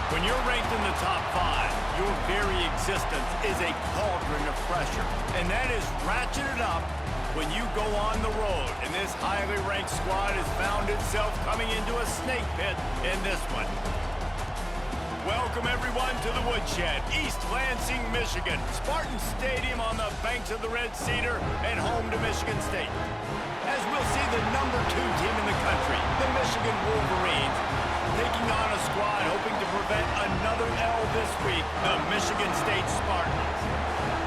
When you're ranked in the top 5, your very existence is a cauldron of pressure. And that is ratcheted up when you go on the road. And this highly ranked squad has found itself coming into a snake pit in this one. Welcome, everyone, to the Woodshed, East Lansing, Michigan. Spartan Stadium on the banks of the Red Cedar and home to Michigan State. As we'll see the #2 team in the country, the Michigan Wolverines, taking on a squad hoping to prevent another L this week, the Michigan State Spartans.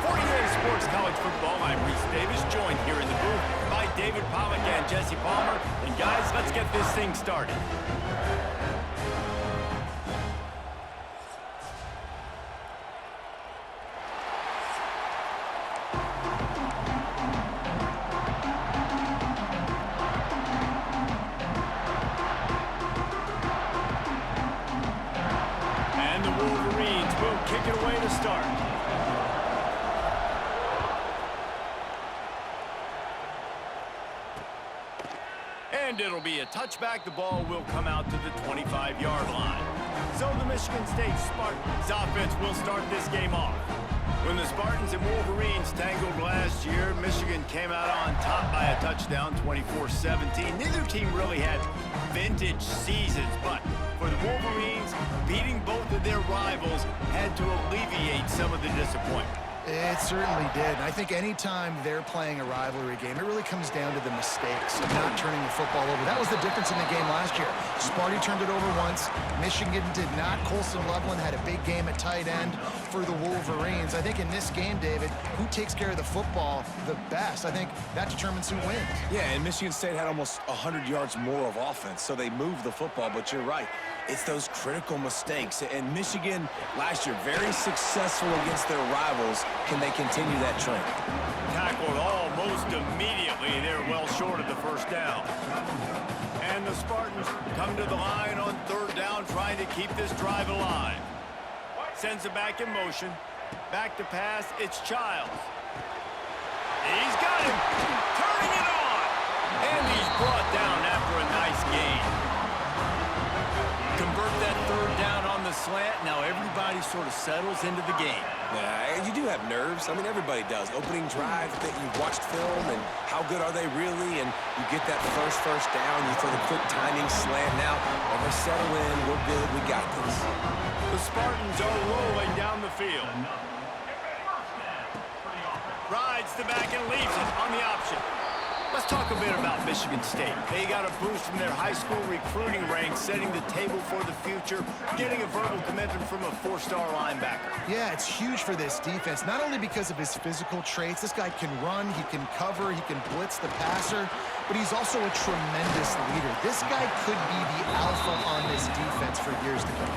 For EA Sports College Football, I'm Reese Davis, joined here in the booth by David Pollack and Jesse Palmer. And guys, let's get this thing started. Kick it away to start. And it'll be a touchback. The ball will come out to the 25-yard line. So the Michigan State Spartans offense will start this game off. When the Spartans and Wolverines tangled last year, Michigan came out on top by a touchdown, 24-17. Neither team really had vintage seasons, but for the Wolverines, beating both of their rivals had to alleviate some of the disappointment. It certainly did. And I think anytime they're playing a rivalry game, it really comes down to the mistakes of not turning the football over. That was the difference in the game last year. Sparty turned it over once. Michigan did not. Colson Loveland had a big game at tight end for the Wolverines. I think in this game, David, who takes care of the football the best? I think that determines who wins. Yeah, and Michigan State had almost 100 yards more of offense, so they moved the football, but you're right. It's those critical mistakes. And Michigan, last year, very successful against their rivals. Can they continue that trend? Tackled almost immediately. They're well short of the first down. And the Spartans come to the line on third down, trying to keep this drive alive. Sends it back in motion. Back to pass. It's Childs. He's got him. Turning it on. And he's brought down after a nice gain. Convert that third down on the slant. Now everybody sort of settles into the game. Yeah, you do have nerves. I mean, everybody does. Opening drive that you've watched film, and how good are they really? And you get that first down. You throw the quick timing slant. Now, when they settle in, we're good. We got this. The Spartans are rolling down the field. Rides the back and leaves it on the option. Let's talk a bit about Michigan State. They got a boost from their high school recruiting ranks, setting the table for the future, getting a verbal commitment from a 4-star linebacker. Yeah, it's huge for this defense, not only because of his physical traits. This guy can run, he can cover, he can blitz the passer, but he's also a tremendous leader. This guy could be the alpha on this defense for years to come.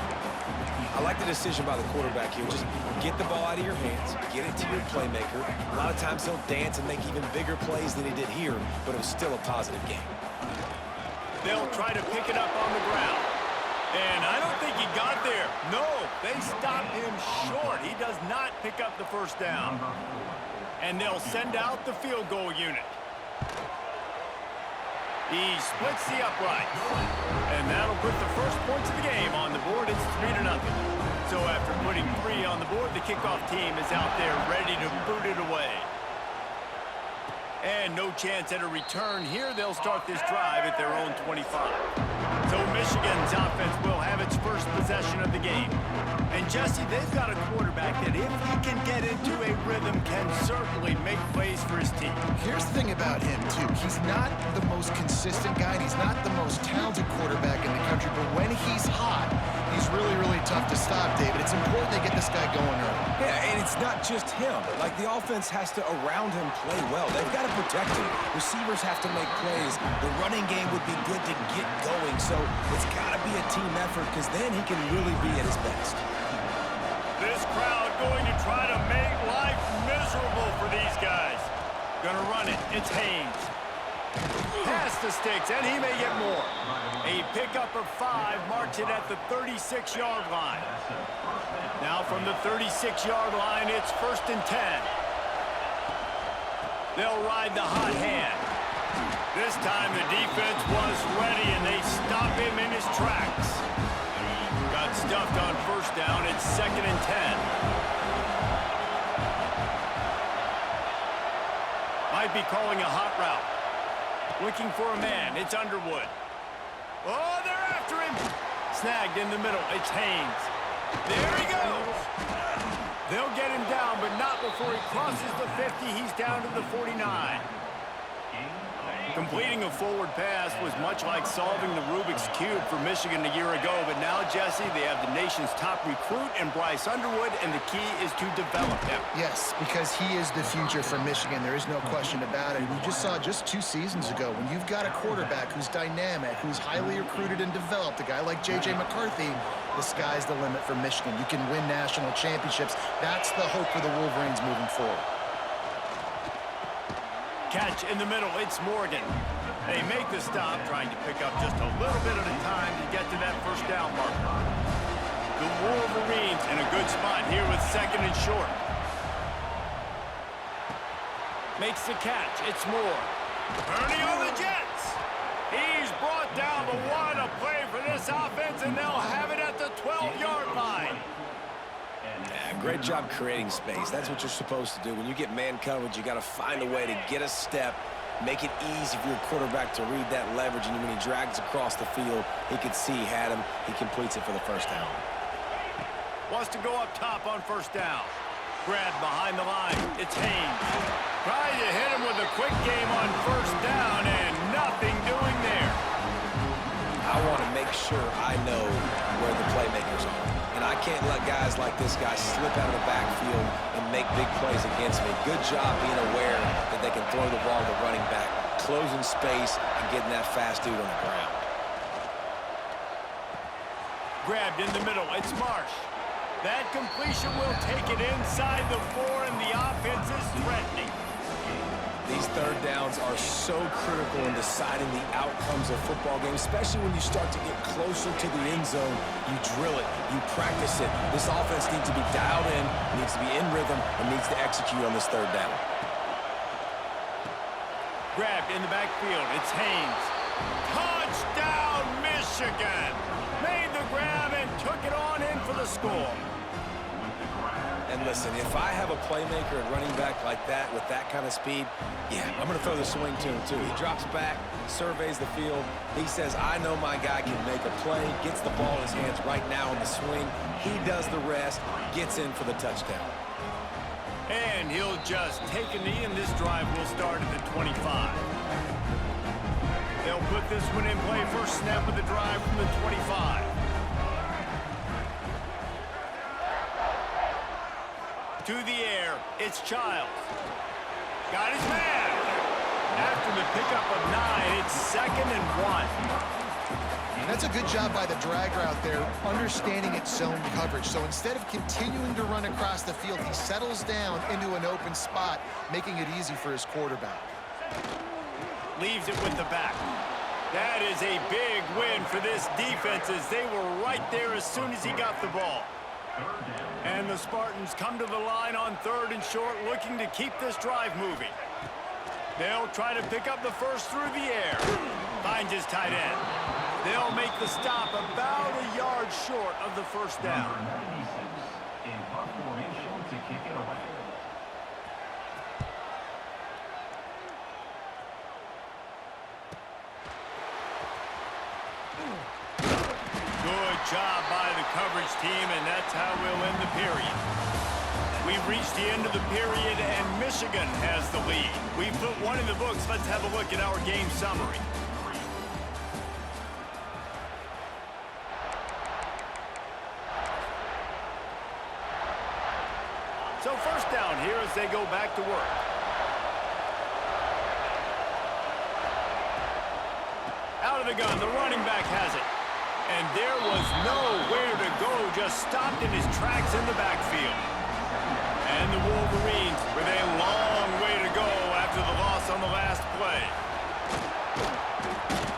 I like the decision by the quarterback here. Just get the ball out of your hands, get it to your playmaker. A lot of times he'll dance and make even bigger plays than he did here, but it was still a positive game. They'll try to pick it up on the ground. And I don't think he got there. No, they stopped him short. He does not pick up the first down. And they'll send out the field goal unit. He splits the uprights. And that'll put the first points of the game on the board. It's 3-0. So after putting 3 on the board, the kickoff team is out there ready to boot it away. And no chance at a return here. They'll start this drive at their own 25. So Michigan's offense will have its first possession of the game. And Jesse, they've got a quarterback that if he can get into a rhythm can certainly make plays for his team. Here's the thing about him, too. He's not the most consistent guy, and he's not the most talented quarterback in the country, but when he's hot, he's really, really tough to stop, David. It's important they get this guy going early. Yeah, and it's not just him. Like, the offense has to, around him, play well. They've got to protect him. Receivers have to make plays. The running game would be good to get going, so it's got to be a team effort because then he can really be at his best. This crowd going to try to make life miserable for these guys. Gonna run it. It's Haynes. Pass the sticks, and he may get more. A pickup of 5 marks it at the 36-yard line. Now from the 36-yard line, it's 1st and 10. They'll ride the hot hand. This time the defense was ready, and they stop him in his tracks. Got stuffed on 1st down. It's 2nd and 10. Might be calling a hot route. Looking for a man. It's Underwood. Oh, they're after him. Snagged in the middle. It's Haynes. There he goes. They'll get him down, but not before he crosses the 50. He's down to the 49. Completing a forward pass was much like solving the Rubik's Cube for Michigan a year ago, but now, Jesse, they have the nation's top recruit in Bryce Underwood, and the key is to develop him. Yes, because he is the future for Michigan. There is no question about it. We just saw just 2 seasons ago when you've got a quarterback who's dynamic, who's highly recruited and developed, a guy like J.J. McCarthy, the sky's the limit for Michigan. You can win national championships. That's the hope for the Wolverines moving forward. Catch in the middle. It's Morgan. They make the stop, trying to pick up just a little bit at a time to get to that 1st down marker. The Wolverines in a good spot here with 2nd and short. Makes the catch. It's Moore. Purdy on the Jets. He's brought down, but what a play for this offense, and they'll have it at the 12-yard line. Yeah, great job creating space. That's what you're supposed to do. When you get man coverage, you got to find a way to get a step, make it easy for your quarterback to read that leverage, and when he drags across the field, he could see he had him. He completes it for the 1st down. Wants to go up top on 1st down. Grabbed behind the line. It's Haynes. Trying to hit him with a quick game on 1st down, and nothing doing there. I want to make sure I know where the playmakers are. And I can't let guys like this guy slip out of the backfield and make big plays against me. Good job being aware that they can throw the ball to the running back, closing space, and getting that fast dude on the ground. Grabbed in the middle. It's Marsh. That completion will take it inside the 4, and the offense is threatening. These 3rd downs are so critical in deciding the outcomes of football games, especially when you start to get closer to the end zone. You drill it, you practice it. This offense needs to be dialed in, needs to be in rhythm, and needs to execute on this 3rd down. Grabbed in the backfield. It's Haynes. Touchdown, Michigan! Made the grab and took it on in for the score. And listen, if I have a playmaker at running back like that with that kind of speed, yeah, I'm going to throw the swing to him too. He drops back, surveys the field. He says, I know my guy can make a play, gets the ball in his hands right now in the swing. He does the rest, gets in for the touchdown. And he'll just take a knee, and this drive will start at the 25. They'll put this one in play. First snap of the drive from the 25. To the air, it's Childs. Got his man. After the pickup of 9, it's 2nd and 1. That's a good job by the drag route there, understanding its zone coverage. So instead of continuing to run across the field, he settles down into an open spot, making it easy for his quarterback. Leaves it with the back. That is a big win for this defense, as they were right there as soon as he got the ball. And the Spartans come to the line on 3rd and short, looking to keep this drive moving. They'll try to pick up the first through the air. Finds his tight end. They'll make the stop about a yard short of the first down. In punt formation to kick it away. Good job by the coverage team, and that's how we'll end the period. We've reached the end of the period, and Michigan has the lead. We've put one in the books. Let's have a look at our game summary. So first down here as they go back to work. Out of the gun, the running back has it. And there was nowhere to go, just stopped in his tracks in the backfield. And the Wolverines with a long way to go after the loss on the last play.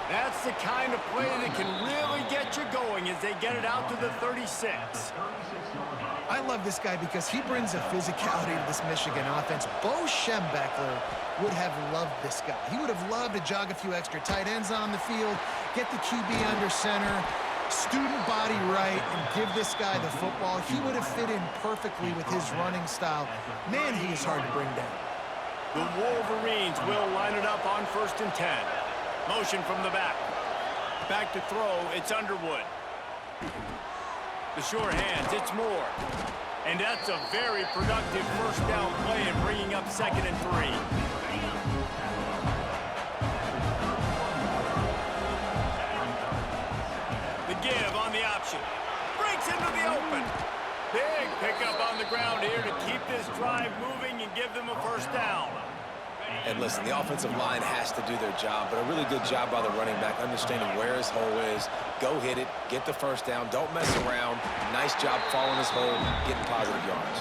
That's the kind of play that can really get you going as they get it out to the 36. I love this guy because he brings a physicality to this Michigan offense. Bo Schembechler would have loved this guy. He would have loved to jog a few extra tight ends on the field, get the QB under center, student body right, and give this guy the football. He would have fit in perfectly with his running style. Man, he is hard to bring down. The Wolverines will line it up on 1st and 10. Motion from the back. Back to throw, it's Underwood. The sure hands, it's Moore. And that's a very productive first down play and bringing up 2nd and 3. The give on the option. Breaks into the open. Big pickup on the ground here to keep this drive moving and give them a first down. And listen, the offensive line has to do their job, but a really good job by the running back, understanding where his hole is. Go hit it, get the first down, don't mess around. Nice job following his hole, getting positive yards.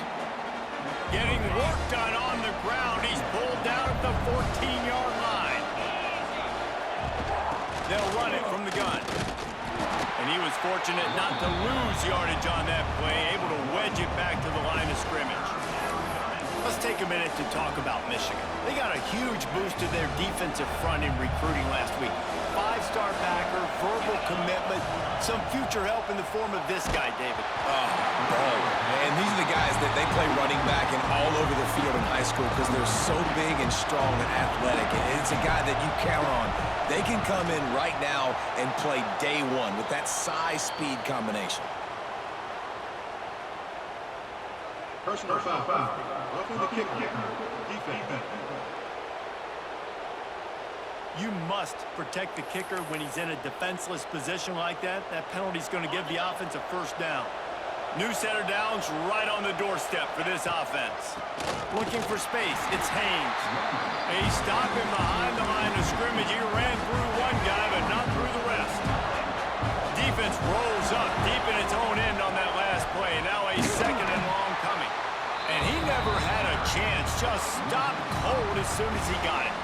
Getting work done on the ground. He's pulled down at the 14-yard line. They'll run it from the gun. And he was fortunate not to lose yardage on that play, able to wedge it back to the line of scrimmage. Let's take a minute to talk about Michigan. They got a huge boost to their defensive front in recruiting last week. 5-star backer, verbal commitment, some future help in the form of this guy, David. And these are the guys that they play running back and all over the field in high school because they're so big and strong and athletic. And it's a guy that you count on. They can come in right now and play day one with that size-speed combination. Personal foul. Roughing the kicker. Defense. You must protect the kicker when he's in a defenseless position like that. That penalty's going to give the offense a first down. New center downs right on the doorstep for this offense. Looking for space. It's Haynes. He's stopping behind the line of scrimmage. He ran through one guy, but not through the rest. Defense rolls up deep in its own end on that last play. Now a 2nd and long coming. And he never had a chance. Just stopped cold as soon as he got it.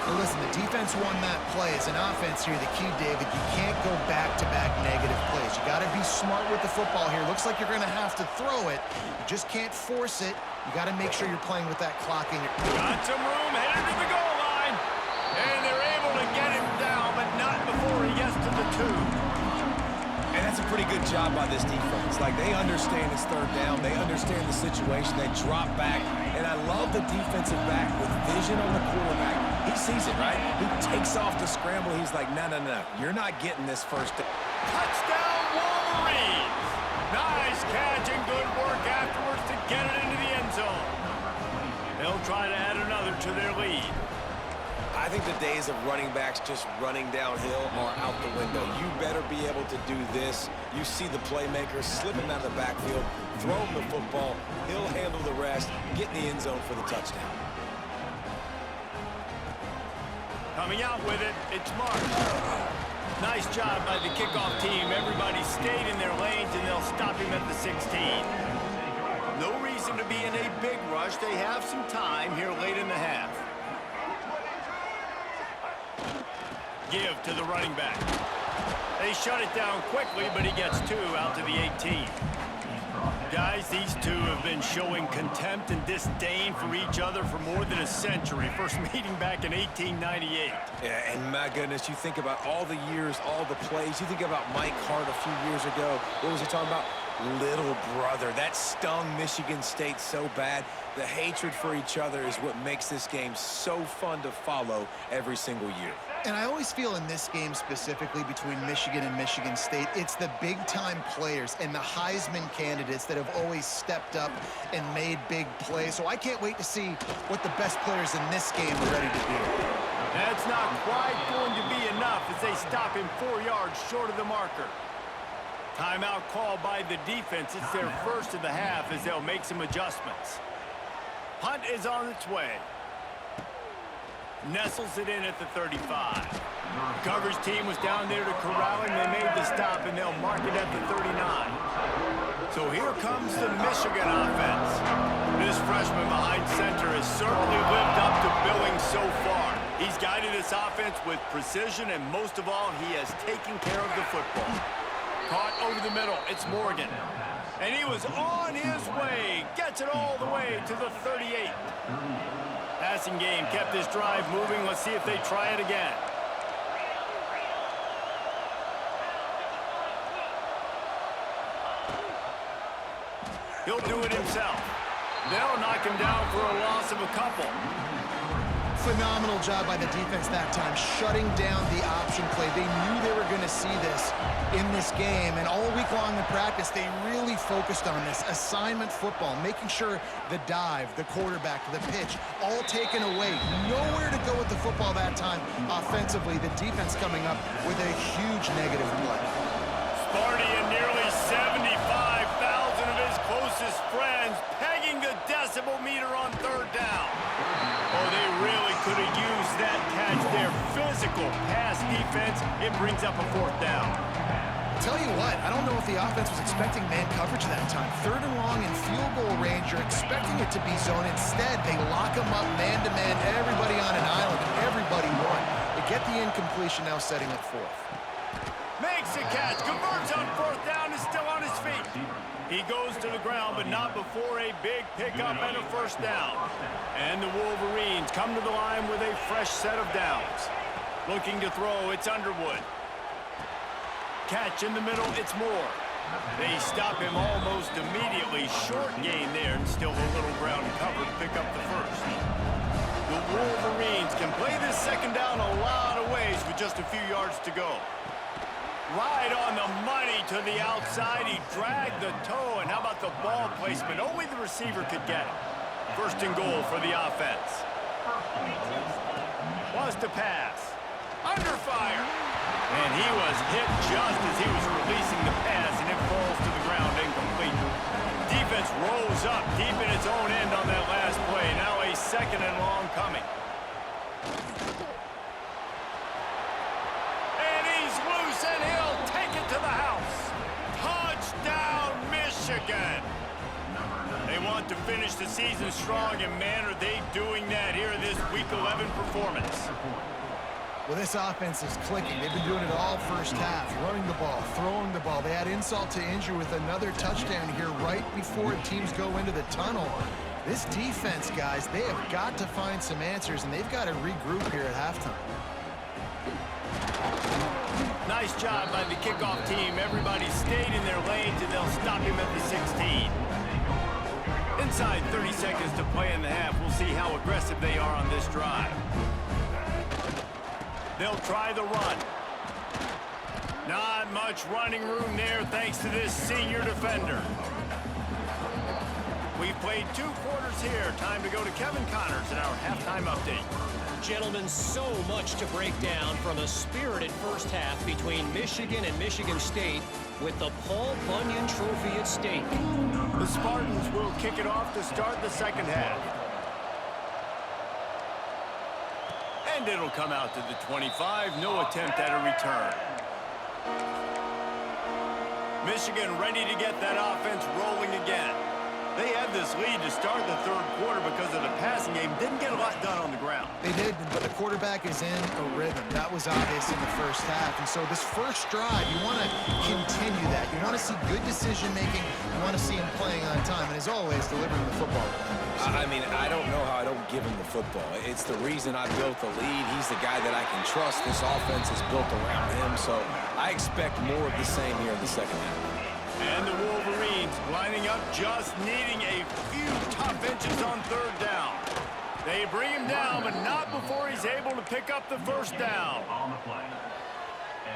Well, listen, the defense won that play. As an offense here, the key, David, you can't go back-to-back negative plays. You got to be smart with the football here. Looks like you're going to have to throw it. You just can't force it. You got to make sure you're playing with that clock in your... Got some room, headed to the goal line. And they're able to get him down, but not before he gets to the 2. And that's a pretty good job by this defense. Like, they understand it's 3rd down. They understand the situation. They drop back. And I love the defensive back with vision on the quarterback. He sees it, right? He takes off the scramble. He's like, no. You're not getting this first down. Touchdown, Wolverines! Nice catch and good work afterwards to get it into the end zone. They'll try to add another to their lead. I think the days of running backs just running downhill are out the window. You better be able to do this. You see the playmaker slip him out of the backfield, throw him the football, he'll handle the rest, get in the end zone for the touchdown. Coming out with it, it's Marsh. Nice job by the kickoff team. Everybody stayed in their lanes, and they'll stop him at the 16. No reason to be in a big rush. They have some time here late in the half. Give to the running back. They shut it down quickly, but he gets 2 out to the 18. Guys, these two have been showing contempt and disdain for each other for more than a century. First meeting back in 1898. Yeah, and my goodness, you think about all the years, all the plays. You think about Mike Hart a few years ago. What was he talking about? Little brother. That stung Michigan State so bad. The hatred for each other is what makes this game so fun to follow every single year. And I always feel in this game specifically between Michigan and Michigan State, it's the big-time players and the Heisman candidates that have always stepped up and made big plays. So I can't wait to see what the best players in this game are ready to do. That's not quite going to be enough as they stop him 4 yards short of the marker. Timeout called by the defense. It's their first of the half as they'll make some adjustments. Punt is on its way. Nestles it in at the 35. Coverage team was down there to corral him. They made the stop, and they'll mark it at the 39. So here comes the Michigan offense. This freshman behind center has certainly lived up to billing so far. He's guided this offense with precision, and most of all, he has taken care of the football. Caught over the middle. It's Morgan. And he was on his way. Gets it all the way to the 38. Passing game kept this drive moving. Let's see if they try it again. He'll do it himself. They'll knock him down for a loss of a couple. Phenomenal job by the defense that time, shutting down the option play. They knew they were going to see this in this game, and all week long in practice, they really focused on this assignment football, making sure the dive, the quarterback, the pitch, all taken away. Nowhere to go with the football that time offensively. The defense coming up with a huge negative play. Sparty and nearly 75,000 of his closest friends pegging the decibel meter on third down. Oh, they really could have used that catch there. Physical pass defense. It brings up a fourth down. Tell you what, I don't know if the offense was expecting man coverage that time. Third and long in field goal range, you're expecting it to be zone. Instead, they lock them up man-to-man, everybody on an island, and everybody won. They get the incompletion, now setting it fourth. Makes a catch, converts on fourth down, is still on his feet. He goes to the ground, but not before a big pickup and a first down. And the Wolverines come to the line with a fresh set of downs. Looking to throw, it's Underwood. Catch in the middle, it's Moore. They stop him almost immediately. Short gain there, and still a little ground covered. Pick up the first. The Wolverines can play this second down a lot of ways with just a few yards to go. Right on the money to the outside. He dragged the toe, and how about the ball placement? Only the receiver could get it. First and goal for the offense. Wants to pass. Under fire. And he was hit just as he was releasing the pass, and it falls to the ground incomplete. Defense rolls up deep in its own end on that last play. Now a second and long coming. And he's loose, and he'll take it to the house. Touchdown, Michigan. They want to finish the season strong, and man, are they doing that here in this Week 11 performance. Well, this offense is clicking. They've been doing it all first half, running the ball, throwing the ball. They had insult to injury with another touchdown here right before teams go into the tunnel. This defense, guys, they have got to find some answers, and they've got to regroup here at halftime. Nice job by the kickoff team. Everybody stayed in their lanes, and they'll stop him at the 16. Inside 30 seconds to play in the half. We'll see how aggressive they are on this drive. They'll try the run. Not much running room there thanks to this senior defender. We've played 2 quarters here. Time to go to Kevin Connors in our halftime update. Gentlemen, so much to break down from a spirited first half between Michigan and Michigan State with the Paul Bunyan Trophy at stake. The Spartans will kick it off to start the second half. And it'll come out to the 25. No attempt at a return. Michigan ready to get that offense rolling again. They had this lead to start the third quarter because of the passing game. Didn't get a lot done on the ground. They did, but the quarterback is in a rhythm. That was obvious in the first half. And so this first drive, you want to continue that. You want to want to see good decision-making. You want to see him playing on time, and as always, delivering the football. I mean, I don't know how I don't give him the football. It's the reason I built the lead. He's the guy that I can trust. This offense is built around him, so I expect more of the same here in the second half. And the Wolverines lining up, just needing a few tough inches on third down. They bring him down, but not before he's able to pick up the first down.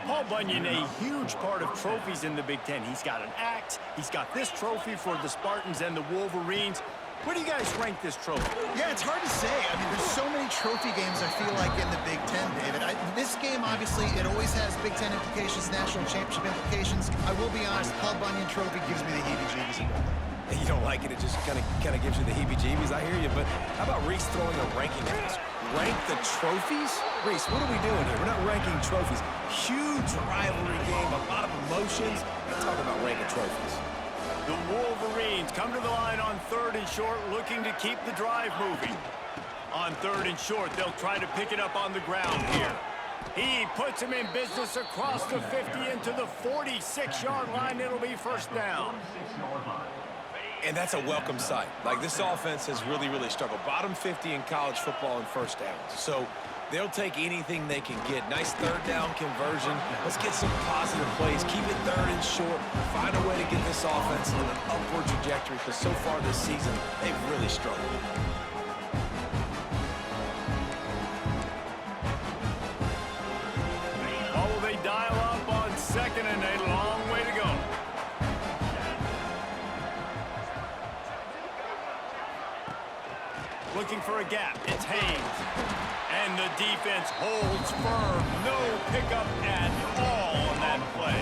Paul Bunyan, a huge part of trophies in the Big Ten. He's got an axe. He's got this trophy for the Spartans and the Wolverines. Where do you guys rank this trophy? Yeah, it's hard to say. I mean, there's so many trophy games, I feel like, in the Big Ten, David. This game, obviously, it always has Big Ten implications, national championship implications. I will be honest, Paul Bunyan Trophy gives me the heebie-jeebies. You don't like it, it just kind of gives you the heebie-jeebies. I hear you, but how about Reese throwing a ranking at us? Rank the trophies? Reese, what are we doing here? We're not ranking trophies. Huge rivalry game, a lot of emotions. Let's talk about ranking trophies. The Wolverines come to the line on third and short, looking to keep the drive moving. On third and short, they'll try to pick it up on the ground here. He puts him in business across the 50 into the 46-yard line. It'll be first down. And that's a welcome sight. Like, this offense has really, really struggled. Bottom 50 in college football and first downs. So they'll take anything they can get. Nice third down conversion. Let's get some positive plays. Keep it third and short. Find a way to get this offense in an upward trajectory, because so far this season, they've really struggled. Oh, they dial up on second and a long way to go. Looking for a gap. It's Haynes. And the defense holds firm. No pickup at all on that play.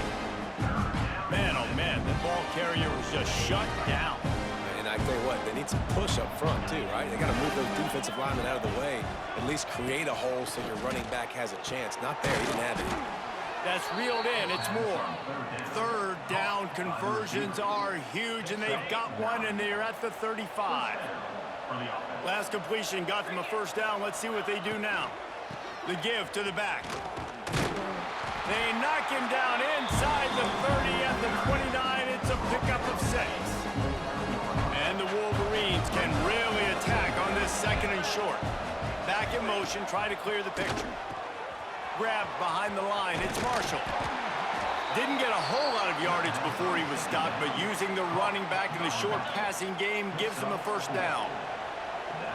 Man, oh man, the ball carrier was just shut down. And I tell you what, they need some push up front too, right? They got to move those defensive linemen out of the way. At least create a hole so your running back has a chance. Not there, he didn't have it. That's reeled in. It's more. Third down conversions are huge, and they've got one, and they're at the 35. Last completion got them a first down. Let's see what they do now. The give to the back. They knock him down inside the 30 at the 29. It's a pickup of 6. And the Wolverines can really attack on this second and short. Back in motion, try to clear the picture. Grabbed behind the line. It's Marshall. Didn't get a whole lot of yardage before he was stopped, but using the running back in the short passing game gives them a first down.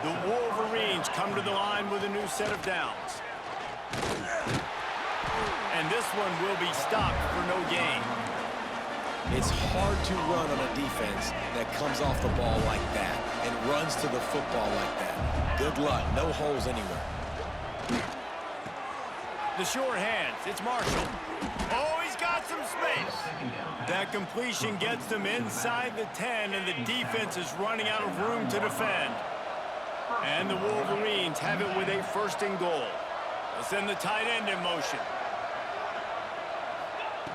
The Wolverines come to the line with a new set of downs. And this one will be stopped for no gain. It's hard to run on a defense that comes off the ball like that and runs to the football like that. Good luck. No holes anywhere. The short hands. It's Marshall. Oh, he's got some space. That completion gets them inside the 10, and the defense is running out of room to defend. And the Wolverines have it with a first and goal. They'll send the tight end in motion.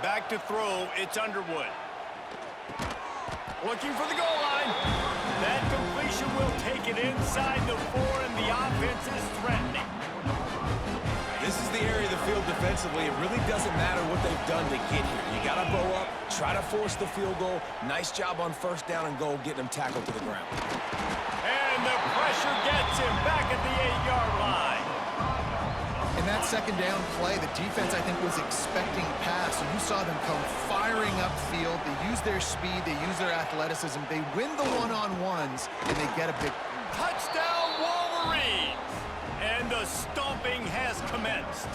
Back to throw, it's Underwood. Looking for the goal line. That completion will take it inside the 4, and the offense is threatening. This is the area of the field defensively. It really doesn't matter what they've done to get here. You got to bow up, try to force the field goal. Nice job on first down and goal, getting them tackled to the ground. And the pressure gets him back at the 8-yard line. In that second down play, the defense, I think, was expecting pass. So you saw them come firing upfield. They use their speed. They use their athleticism. They win the one-on-ones, and they get a big Touchdown, Wolverines! And the stomping has commenced.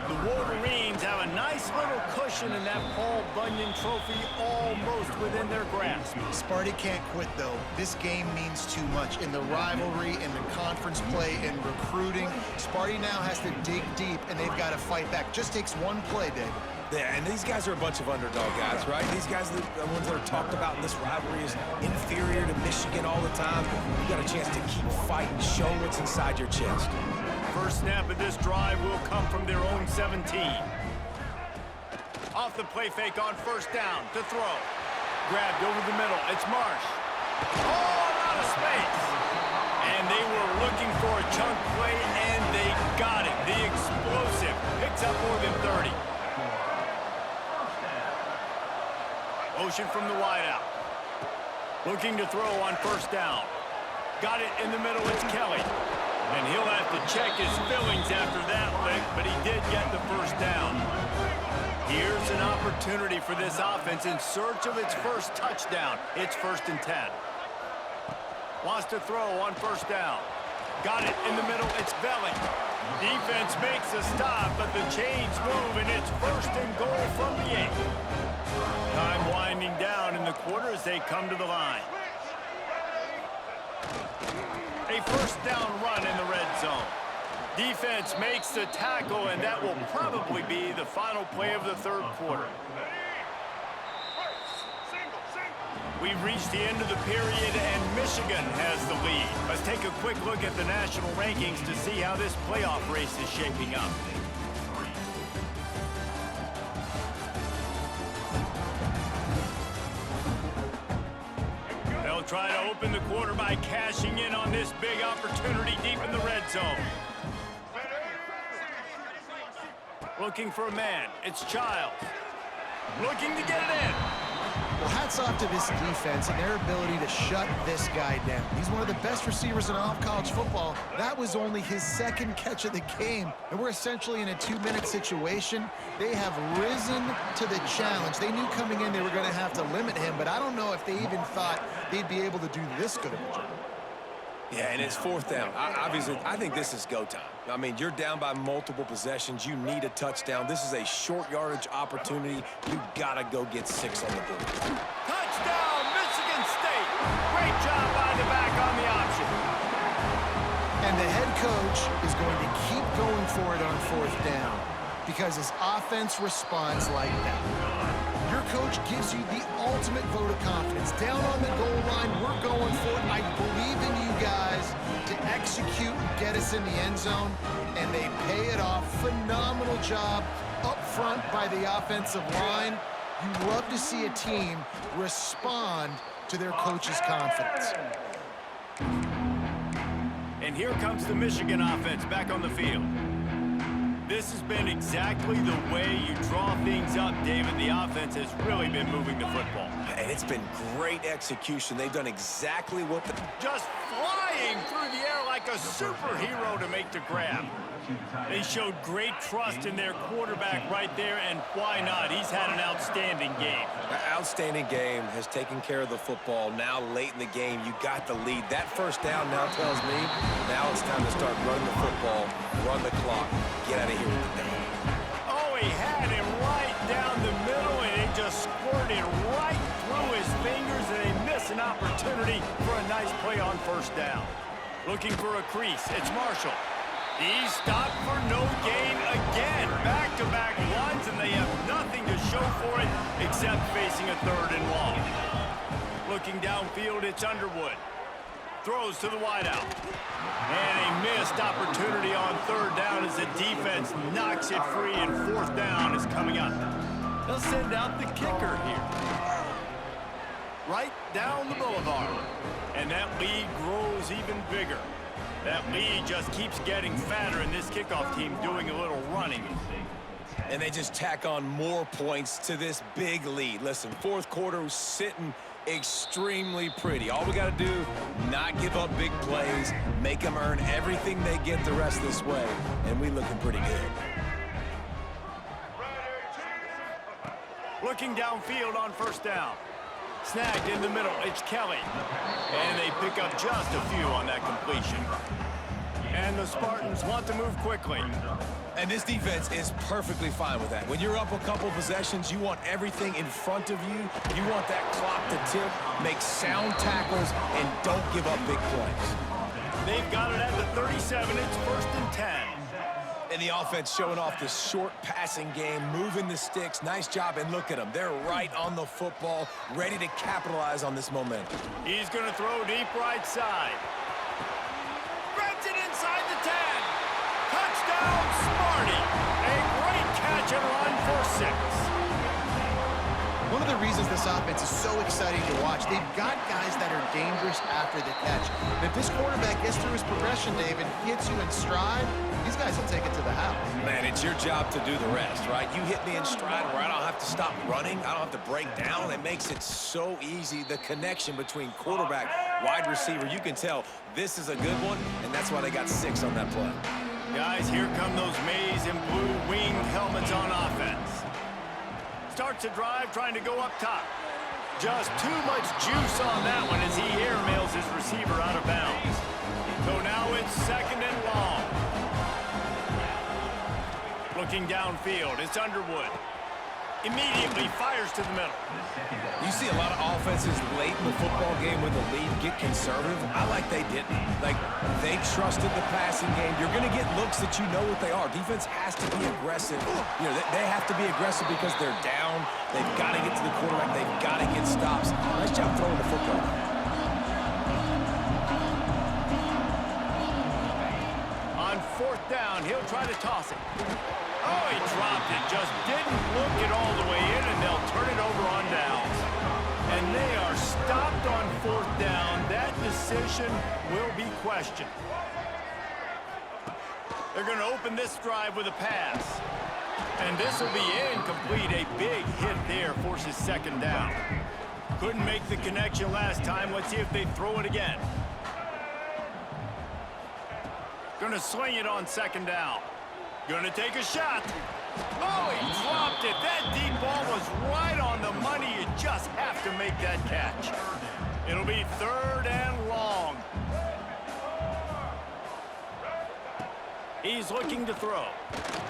The Wolverines have a nice little cushion in that Paul Bunyan Trophy almost within their grasp. Sparty can't quit, though. This game means too much. In the rivalry, in the conference play, in recruiting, Sparty now has to dig deep, and they've got to fight back. Just takes one play, David. Yeah, and these guys are a bunch of underdog guys, right? These guys, the ones that are talked about in this rivalry, is inferior to Michigan all the time. You got a chance to keep fighting, show what's inside your chest. First snap of this drive will come from their own 17. Off the play fake on first down to throw. Grabbed over the middle. It's Marsh. Oh, out of space. And they were looking for a chunk play, and they got it. The explosive picks up more than 30. Motion from the wideout. Looking to throw on first down. Got it in the middle. It's Kelly. And he'll have to check his fillings after that lick, but he did get the first down. Here's an opportunity for this offense in search of its first touchdown. It's 1st and 10. Wants to throw on first down. Got it in the middle. It's Velling. Defense makes a stop, but the chains move, and it's 1st and goal from the 8. Time winding down in the quarter as they come to the line. A first down run in the red zone. Defense makes the tackle, and that will probably be the final play of the 3rd quarter. We've reached the end of the period, and Michigan has the lead. Let's take a quick look at the national rankings to see how this playoff race is shaping up. They'll try to open the quarter by cashing in on this big opportunity deep in the red zone. Looking for a man. It's Childs. Looking to get it in. Well, hats off to this defense and their ability to shut this guy down. He's one of the best receivers in all of college football. That was only his 2nd catch of the game, and we're essentially in a 2-minute situation. They have risen to the challenge. They knew coming in they were going to have to limit him, but I don't know if they even thought they'd be able to do this good of a job. Yeah, and it's 4th down. Obviously, I think this is go time. I mean, you're down by multiple possessions. You need a touchdown. This is a short yardage opportunity. You got to go get 6 on the board. Touchdown, Michigan State. Great job by the back on the option. And the head coach is going to keep going for it on 4th down because his offense responds like that. Your coach gives you the ultimate vote of confidence. Down on the goal line, we're going for it. I believe in you guys to execute and get us in the end zone, and they pay it off. Phenomenal job up front by the offensive line. You love to see a team respond to their coach's confidence. And here comes the Michigan offense back on the field. This has been exactly the way you draw things up, David. The offense has really been moving the football. And it's been great execution. They've done exactly what the... Just flying through the air like a superhero to make the grab. They showed great trust in their quarterback right there, and why not? He's had an outstanding game. Outstanding game, has taken care of the football. Now, late in the game, you got the lead. That first down now tells me now it's time to start running the football, run the clock, get out of here with the down. Oh, he had him right down the middle, and it just squirted right through his fingers, and they miss an opportunity for a nice play on first down. Looking for a crease. It's Marshall. He's stopped for no gain again. Back-to-back runs, and they have nothing to show for it except facing a 3rd and long. Looking downfield, it's Underwood. Throws to the wideout. And a missed opportunity on 3rd down as the defense knocks it free, and 4th down is coming up. They'll send out the kicker here. Right down the boulevard. And that lead grows even bigger. That lead just keeps getting fatter, and this kickoff team doing a little running. And they just tack on more points to this big lead. Listen, 4th quarter was sitting extremely pretty. All we got to do, not give up big plays, make them earn everything they get the rest of this way, and we looking pretty good. Looking downfield on first down. Snagged in the middle, it's Kelly. And they pick up just a few on that completion. And the Spartans want to move quickly. And this defense is perfectly fine with that. When you're up a couple possessions, you want everything in front of you. You want that clock to tick, make sound tackles, and don't give up big plays. They've got it at the 37. It's 1st and 10. And the offense showing off the short passing game, moving the sticks. Nice job, and look at them. They're right on the football, ready to capitalize on this momentum. He's going to throw deep right side. Grabs it inside the 10. Touchdown, Sparty. A great catch and run for 6. One of the reasons this offense is so exciting to watch, they've got guys that are dangerous after the catch. And if this quarterback gets through his progression, David, hits you in stride, these guys will take it to the house. Man, it's your job to do the rest, right? You hit me in stride where I don't have to stop running. I don't have to break down. It makes it so easy, the connection between quarterback, wide receiver. You can tell this is a good one, and that's why they got 6 on that play. Guys, here come those maize and blue wing helmets on offense. Starts a drive trying to go up top. Just too much juice on that one as he airmails his receiver out of bounds. So now it's 2nd and long. Looking downfield, it's Underwood. Immediately fires to the middle. You see a lot of offenses late in the football game with the lead get conservative. I like they didn't. Like, they trusted the passing game. You're going to get looks that you know what they are. Defense has to be aggressive. You know, they have to be aggressive because they're down. They've got to get to the quarterback. They've got to get stops. Nice job throwing the football. On 4th down, he'll try to toss it. Oh, he dropped it. Just didn't look it all the way in, and they'll turn it over on downs. And they are stopped on 4th down. That decision will be questioned. They're going to open this drive with a pass. And this will be incomplete. A big hit there forces 2nd down. Couldn't make the connection last time. Let's see if they throw it again. Going to sling it on 2nd down. Going to take a shot. Oh, he dropped it. That deep ball was right on the money. You just have to make that catch. It'll be 3rd and long. He's looking to throw.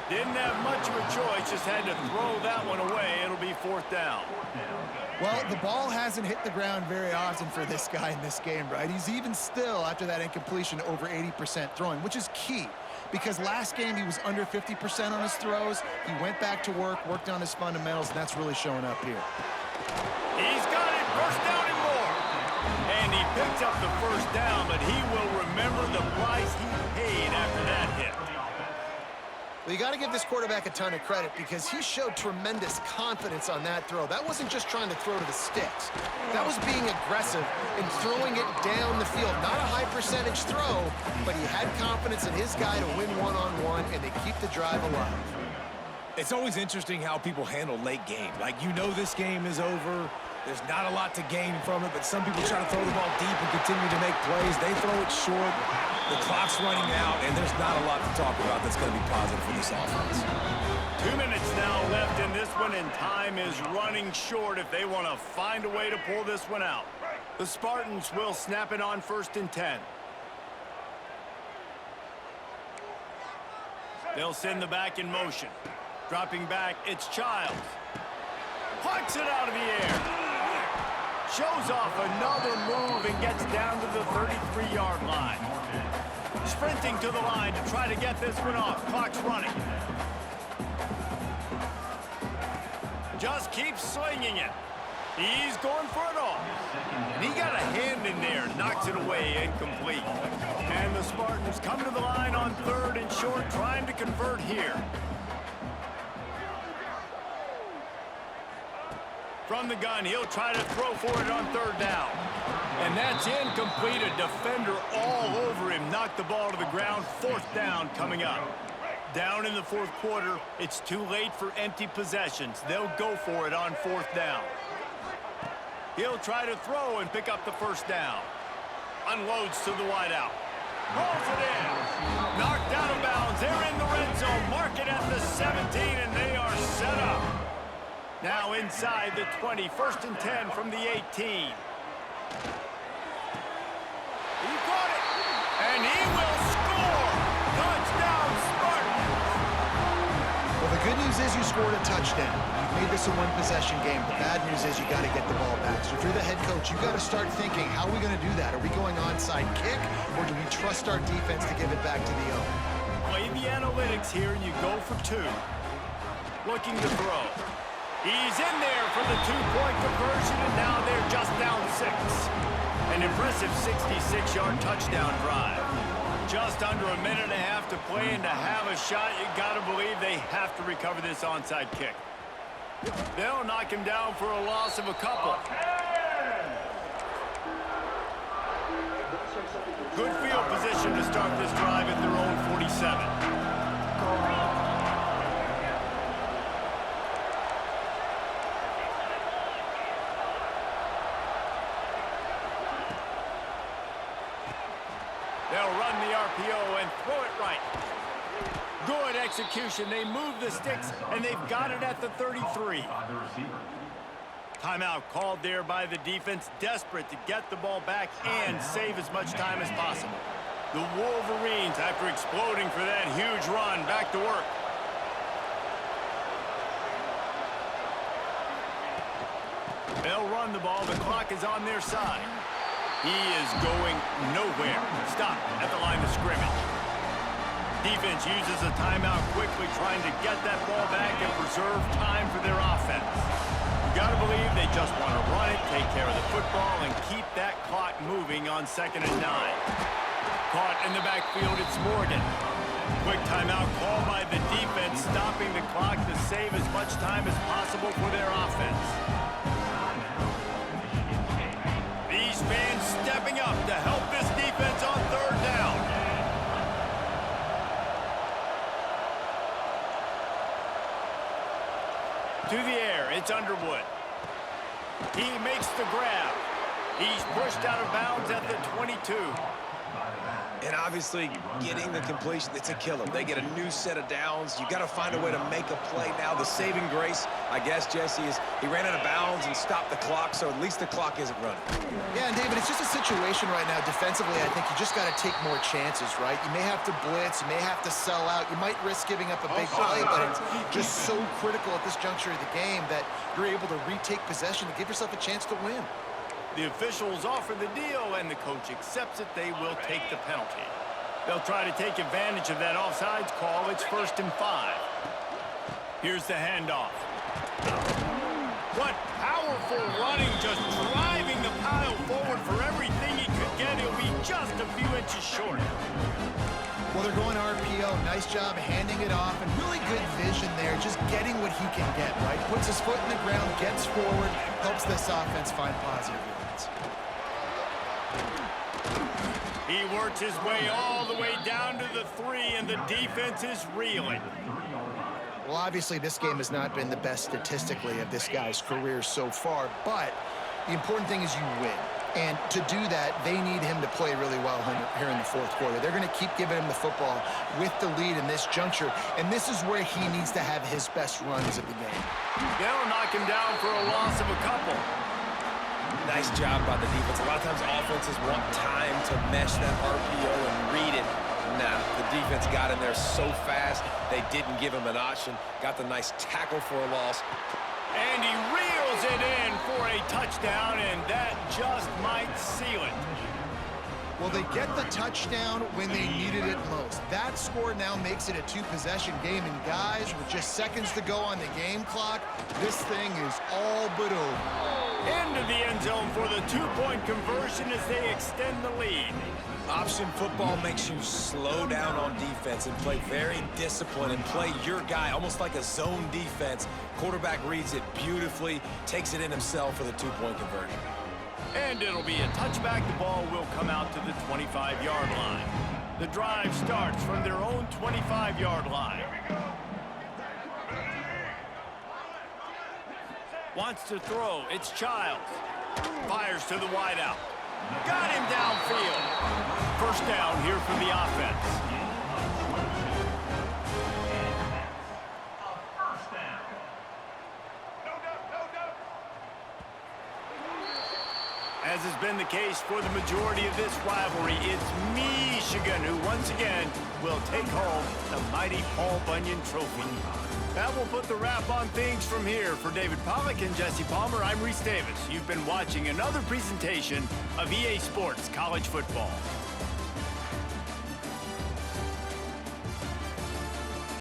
Didn't have much of a choice. Just had to throw that one away. It'll be 4th down. Well, the ball hasn't hit the ground very often for this guy in this game, right? He's even still, after that incompletion, over 80% throwing, which is key. Because last game he was under 50% on his throws. He went back to work, worked on his fundamentals, and that's really showing up here. He's got it, first down and more. And he picks up the 1st down, but he will remember the price he paid after that hit. Well, you got to give this quarterback a ton of credit because he showed tremendous confidence on that throw. That wasn't just trying to throw to the sticks. That was being aggressive and throwing it down the field. Not a high percentage throw, but he had confidence in his guy to win one-on-one and to keep the drive alive. It's always interesting how people handle late game. Like, you know this game is over. There's not a lot to gain from it, but some people try to throw the ball deep and continue to make plays. They throw it short. The clock's running out, and there's not a lot to talk about that's going to be positive for this offense. 2 minutes now left in this one, and time is running short if they want to find a way to pull this one out. The Spartans will snap it on 1st and 10. They'll send the back in motion. Dropping back, it's Childs. Plucks it out of the air. Shows off another move and gets down to the 33-yard line. Sprinting to the line to try to get this one off. Clock's running. Just keeps slinging it. He's going for it all. And he got a hand in there, knocks it away, incomplete. And the Spartans come to the line on 3rd and short, trying to convert here. From the gun, he'll try to throw for it on 3rd down. And that's incomplete. A defender all over him. Knocked the ball to the ground. 4th down coming up. Down in the 4th quarter. It's too late for empty possessions. They'll go for it on 4th down. He'll try to throw and pick up the 1st down. Unloads to the wideout. Rolls it in. Knocked out of bounds. They're in the red zone. Mark it at the 17, and they are set up. Now inside the 20, 1st and 10 from the 18. He got it, and he will score. Touchdown, Spartans. Well, the good news is you scored a touchdown. You made this a one-possession game. The bad news is you got to get the ball back. So if you're the head coach, you got to start thinking, how are we going to do that? Are we going onside kick, or do we trust our defense to give it back to the owner? Play the analytics here, and you go for 2. Looking to throw. He's in there for the 2-point conversion, and now they're just down 6. An impressive 66-yard touchdown drive. Just under a minute and a half to play, and to have a shot, you got to believe they have to recover this onside kick. They'll knock him down for a loss of a couple. Good field position to start this drive at their own 47. They'll run the RPO and throw it right. Good execution. They move the sticks, and they've got it at the 33. Timeout called there by the defense, desperate to get the ball back and save as much time as possible. The Wolverines, after exploding for that huge run, back to work. They'll run the ball. The clock is on their side. He is going nowhere. Stop at the line of scrimmage. Defense uses a timeout quickly, trying to get that ball back and preserve time for their offense. You got to believe they just want to run it, take care of the football, and keep that clock moving on 2nd and 9. Caught in the backfield, it's Morgan. Quick timeout call by the defense, stopping the clock to save as much time as possible for their offense. These fans stepping up to help this defense on 3rd down. To the air, it's Underwood. He makes the grab. He's pushed out of bounds at the 22. And obviously, getting the completion, it's a killer. They get a new set of downs. You got to find a way to make a play now. The saving grace, I guess, Jesse, is he ran out of bounds and stopped the clock, so at least the clock isn't running. Yeah, and David, it's just a situation right now defensively. I think you just got to take more chances, right? You may have to blitz. You may have to sell out. You might risk giving up a big play, but it's just so critical at this juncture of the game that you're able to retake possession to give yourself a chance to win. The officials offer the deal, and the coach accepts it. They will take the penalty. They'll try to take advantage of that offsides call. It's 1st and 5. Here's the handoff. What powerful running, just driving the pile forward for everything he could get. He'll be just a few inches short. Well, they're going RPO. Nice job handing it off, and really good vision there, just getting what he can get, right? Puts his foot in the ground, gets forward, helps this offense find positive units. He works his way all the way down to the 3, and the defense is reeling. Well, obviously, this game has not been the best statistically of this guy's career so far, but the important thing is you win. And to do that, they need him to play really well here in the 4th quarter. They're going to keep giving him the football with the lead in this juncture, and this is where he needs to have his best runs of the game. They'll knock him down for a loss of a couple. Nice job by the defense. A lot of times offenses want time to mesh that RPO and read it. Nah, the defense got in there so fast, they didn't give him an option. Got the nice tackle for a loss. And he reels it in for a touchdown, and that just might seal it. Well, they get the touchdown when they needed it most. That score now makes it a 2-possession game, and guys, with just seconds to go on the game clock, this thing is all but over. Into the end zone for the 2-point conversion as they extend the lead. Option football makes you slow down on defense and play very disciplined and play your guy, almost like a zone defense. Quarterback reads it beautifully, takes it in himself for the 2-point conversion. And it'll be a touchback. The ball will come out to the 25-yard line. The drive starts from their own 25-yard line. Wants to throw. It's Childs. Fires to the wideout. Got him downfield. 1st down here for the offense. As has been the case for the majority of this rivalry, it's Michigan who once again will take home the mighty Paul Bunyan Trophy. That will put the wrap on things from here. For David Pollack and Jesse Palmer, I'm Reese Davis. You've been watching another presentation of EA Sports College Football.